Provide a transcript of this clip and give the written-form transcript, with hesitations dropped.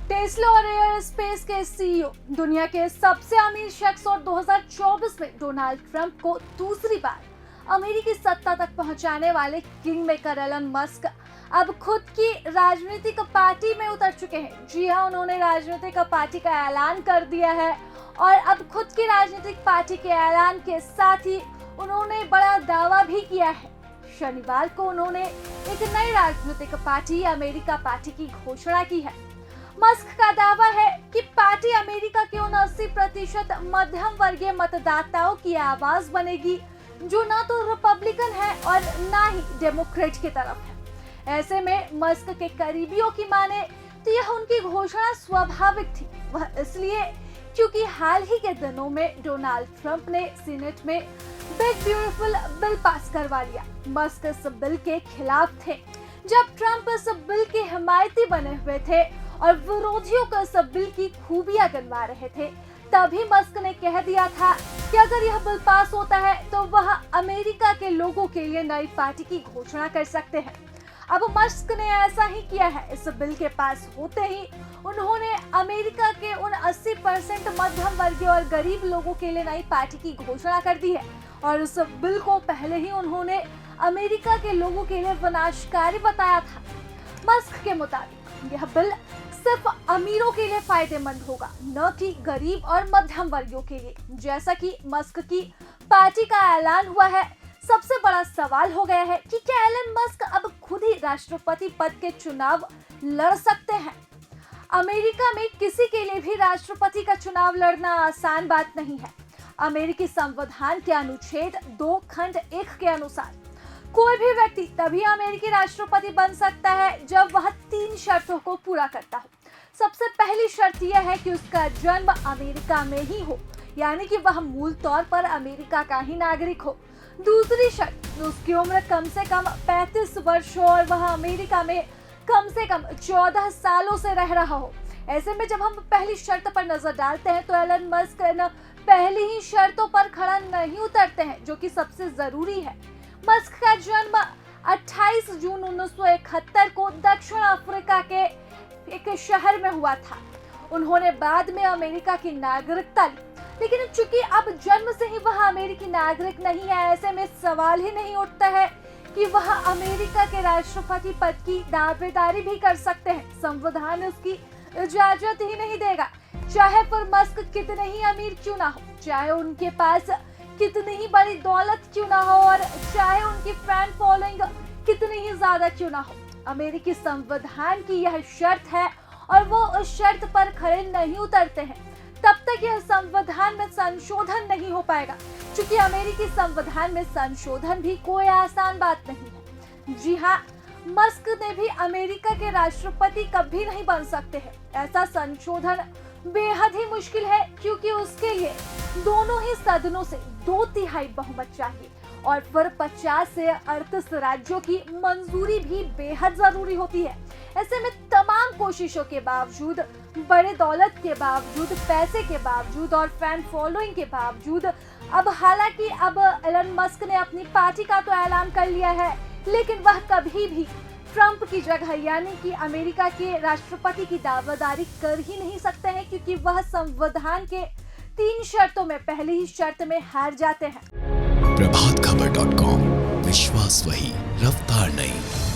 Tesla और air space के CEO, दुनिया के सबसे अमीर शख्स और 2024 में डोनाल्ड ट्रंप को दूसरी बार अमेरिकी सत्ता तक पहुंचाने वाले किंग मेकर एलन मस्क अब खुद की राजनीतिक पार्टी में उतर चुके हैं। जी हां, उन्होंने राजनीतिक पार्टी का ऐलान कर दिया है और अब खुद की राजनीतिक पार्टी के ऐलान के साथ ही उन्होंने बड़ा दावा भी किया है। शनिवार को उन्होंने एक नई राजनीतिक पार्टी अमेरिका पार्टी की घोषणा की है। मस्क का दावा है कि पार्टी अमेरिका के उन 80% मध्यम वर्गीय मतदाताओं की आवाज बनेगी जो न तो रिपब्लिकन है और न ही डेमोक्रेट की तरफ है। ऐसे में मस्क के करीबियों की माने तो यह उनकी घोषणा स्वाभाविक थी। वह इसलिए क्योंकि हाल ही के दिनों में डोनाल्ड ट्रंप ने सीनेट में बिग ब्यूटीफुल बिल पास करवा लिया। मस्क इस बिल के खिलाफ थे जब ट्रंप इस बिल के हिमायती बने हुए थे और विरोधियों को इस बिल की खूबियां गिनवा रहे थे। तभी मस्क ने कह दिया था कि अगर यह बिल पास होता है तो वह अमेरिका के लोगों के लिए नई पार्टी की घोषणा कर सकते हैं। अब मस्क ने ऐसा ही किया है। इस बिल के पास होते ही उन्होंने अमेरिका के उन 80% मध्यम वर्गीय और गरीब लोगों के लिए नई पार्टी की घोषणा कर दी है और इस बिल को पहले ही उन्होंने अमेरिका के लोगों के लिए विनाशकारी बताया था। मस्क के मुताबिक यह बिल सिर्फ अमीरों के लिए फायदेमंद होगा, न कि गरीब और मध्यम वर्गीयों के लिए। जैसा कि मस्क की पार्टी का ऐलान हुआ है, सबसे बड़ा सवाल हो गया है कि क्या एलन मस्क अब खुद ही राष्ट्रपति पद के चुनाव लड़ सकते हैं। अमेरिका में किसी के लिए भी राष्ट्रपति का चुनाव लड़ना आसान बात नहीं है। अमेरिकी संविधान के अनुच्छेद 2 खंड 1 के अनुसार कोई भी व्यक्ति तभी अमेरिकी राष्ट्रपति बन सकता है जब वह 3 शर्तों को पूरा करता हो। सबसे पहली शर्त यह है कि उसका जन्म अमेरिका में ही हो, यानी कि वह मूल तौर पर अमेरिका का ही नागरिक हो। दूसरी शर्त, उसकी उम्र कम से कम 35 वर्ष हो और वह अमेरिका में कम से कम 14 सालों से रह रहा हो। ऐसे में जब हम पहली शर्त पर नजर डालते हैं तो एलन मस्क पहली ही शर्तों पर खड़ा नहीं उतरते हैं, जो कि सबसे जरूरी है। मस्क का जन्म 28 जून 1971 को दक्षिण अफ्रीका के एक शहर में हुआ था। उन्होंने बाद में अमेरिका की नागरिकता ली, लेकिन चूंकि अब जन्म से ही वह अमेरिकी नागरिक नहीं है, ऐसे में सवाल ही नहीं उठता है कि वह अमेरिका के राष्ट्रपति पद की दावेदारी भी कर सकते हैं। संविधान उसकी इजाजत ही नहीं देगा, चाहे फिर मस्क कितने ही अमीर क्यों ना हो, चाहे उनके पास कितनी ही बड़ी दौलत क्यों ना हो और चाहे उनकी फैन फॉलोइंग कितनी ही ज्यादा क्यों ना हो। अमेरिकी संविधान की यह शर्त है और वो उस शर्त पर खड़े नहीं उतरते हैं तब तक यह संविधान में संशोधन नहीं हो पाएगा, क्योंकि अमेरिकी संविधान में संशोधन भी कोई आसान बात नहीं है। जी हाँ, मस्क ने भी अमेरिका के राष्ट्रपति कभी नहीं बन सकते हैं। ऐसा संशोधन बेहद ही मुश्किल है, क्योंकि उसके लिए दोनों ही सदनों से 2/3 बहुमत चाहिए और फिर 50 से 38 राज्यों की मंजूरी भी बेहद जरूरी होती है। ऐसे में तमाम कोशिशों के बावजूद, बड़े दौलत के बावजूद, पैसे के बावजूद और फैन फॉलोइंग के बावजूद, अब हालांकि अब एलन मस्क ने अपनी पार्टी का तो ऐलान कर लिया है, लेकिन वह कभी भी ट्रंप की जगह यानी कि अमेरिका के राष्ट्रपति की दावेदारी कर ही नहीं सकते हैं, क्योंकि वह संविधान के 3 शर्तों में पहली ही शर्त में हार जाते हैं। प्रभातखबर.com, विश्वास वही, रफ्तार नहीं।